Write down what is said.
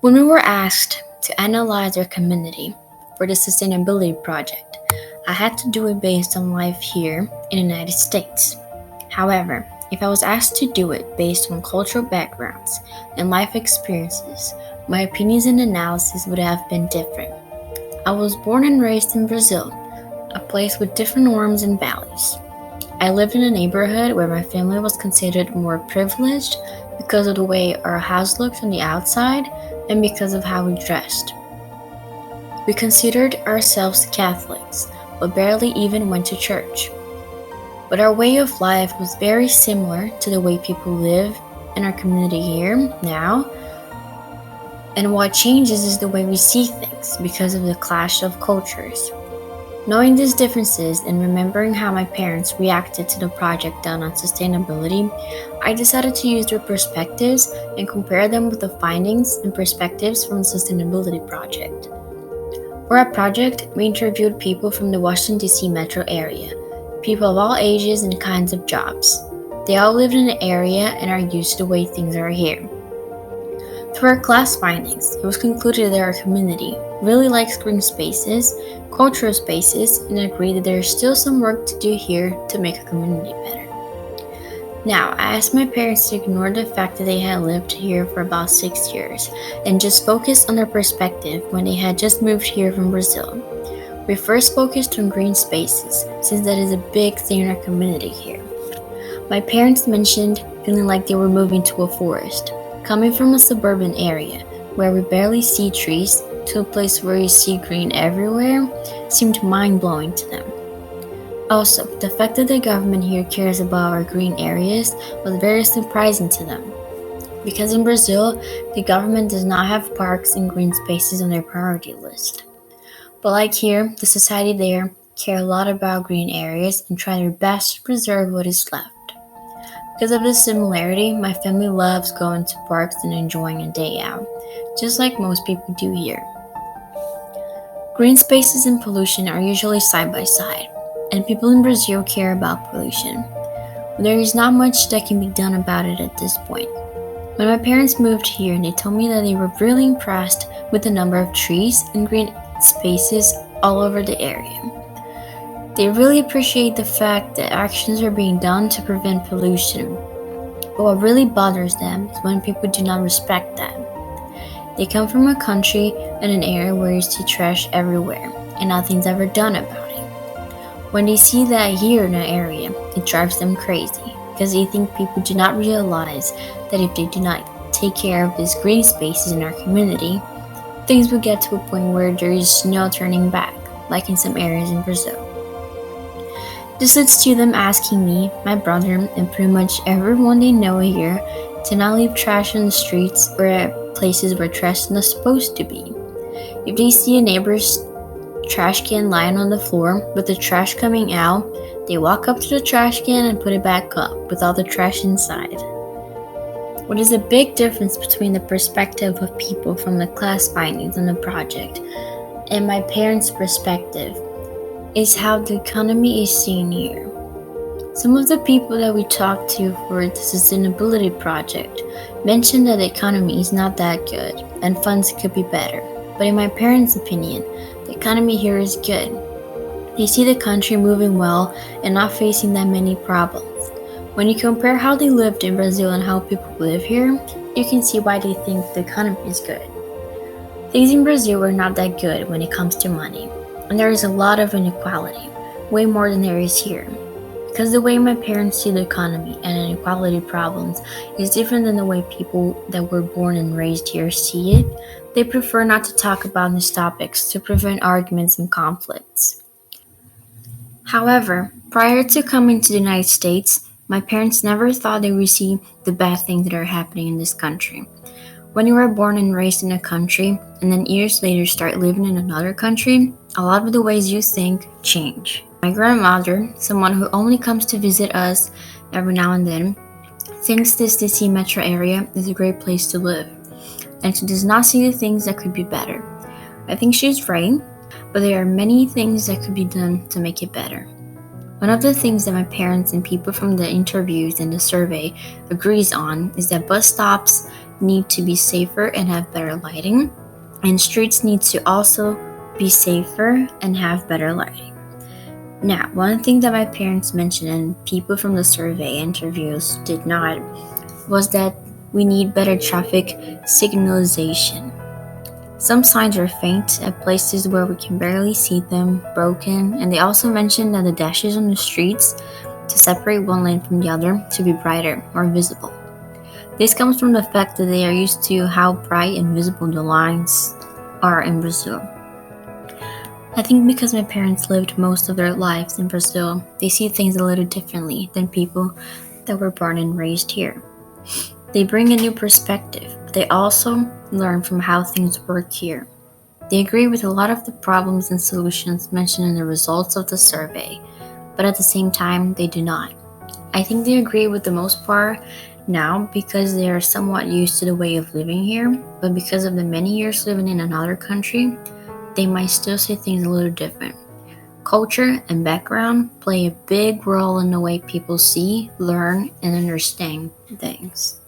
When we were asked to analyze our community for the sustainability project, I had to do it based on life here in the United States. However, if I was asked to do it based on cultural backgrounds and life experiences, my opinions and analysis would have been different. I was born and raised in Brazil, a place with different norms and values. I lived in a neighborhood where my family was considered more privileged because of the way our house looked on the outside and because of how we dressed. We considered ourselves Catholics, but barely even went to church. But our way of life was very similar to the way people live in our community here now. And what changes is the way we see things because of the clash of cultures. Knowing these differences and remembering how my parents reacted to the project done on sustainability, I decided to use their perspectives and compare them with the findings and perspectives from the sustainability project. For our project, we interviewed people from the Washington, D.C. metro area, people of all ages and kinds of jobs. They all live in the area and are used to the way things are here. Through our class findings, it was concluded that our community really likes green spaces, cultural spaces, and agreed that there is still some work to do here to make a community better. Now, I asked my parents to ignore the fact that they had lived here for about 6 years and just focus on their perspective when they had just moved here from Brazil. We first focused on green spaces, since that is a big thing in our community here. My parents mentioned feeling like they were moving to a forest, coming from a suburban area where we barely see trees to a place where you see green everywhere seemed mind-blowing to them. Also, the fact that the government here cares about our green areas was very surprising to them. Because in Brazil, the government does not have parks and green spaces on their priority list. But like here, the society there care a lot about green areas and try their best to preserve what is left. Because of this similarity, my family loves going to parks and enjoying a day out, just like most people do here. Green spaces and pollution are usually side by side, and people in Brazil care about pollution. But there is not much that can be done about it at this point. When my parents moved here, they told me that they were really impressed with the number of trees and green spaces all over the area. They really appreciate the fact that actions are being done to prevent pollution. But what really bothers them is when people do not respect that. They come from a country and an area where you see trash everywhere, and nothing's ever done about it. When they see that here in an area, it drives them crazy, because they think people do not realize that if they do not take care of these green spaces in our community, things will get to a point where there is no turning back, like in some areas in Brazil. This leads to them asking me, my brother, and pretty much everyone they know here to not leave trash on the streets or at places where trash is not supposed to be. If they see a neighbor's trash can lying on the floor with the trash coming out, they walk up to the trash can and put it back up with all the trash inside. What is a big difference between the perspective of people from the class findings on the project and my parents' perspective is how the economy is seen here. Some of the people that we talked to for the sustainability project mentioned that the economy is not that good and funds could be better. But in my parents' opinion, the economy here is good. They see the country moving well and not facing that many problems. When you compare how they lived in Brazil and how people live here, you can see why they think the economy is good. Things in Brazil are not that good when it comes to money, and there is a lot of inequality, way more than there is here. Because the way my parents see the economy and inequality problems is different than the way people that were born and raised here see it, they prefer not to talk about these topics to prevent arguments and conflicts. However, prior to coming to the United States, my parents never thought they would see the bad things that are happening in this country. When you are born and raised in a country, and then years later start living in another country, a lot of the ways you think change. My grandmother, someone who only comes to visit us every now and then, thinks this DC metro area is a great place to live, and she does not see the things that could be better. I think she's right, but there are many things that could be done to make it better. One of the things that my parents and people from the interviews and the survey agrees on is that bus stops need to be safer and have better lighting, and streets need to also be safer and have better lighting. Now, one thing that my parents mentioned and people from the survey interviews did not was that we need better traffic signalization. Some signs are faint at places where we can barely see them, broken, and they also mentioned that the dashes on the streets to separate one lane from the other to be brighter, more visible. This comes from the fact that they are used to how bright and visible the lines are in Brazil. I think because my parents lived most of their lives in Brazil, they see things a little differently than people that were born and raised here. They bring a new perspective, but they also learn from how things work here. They agree with a lot of the problems and solutions mentioned in the results of the survey, but at the same time, they do not. I think they agree with the most part now because they are somewhat used to the way of living here, but because of the many years living in another country, they might still see things a little different. Culture and background play a big role in the way people see, learn, and understand things.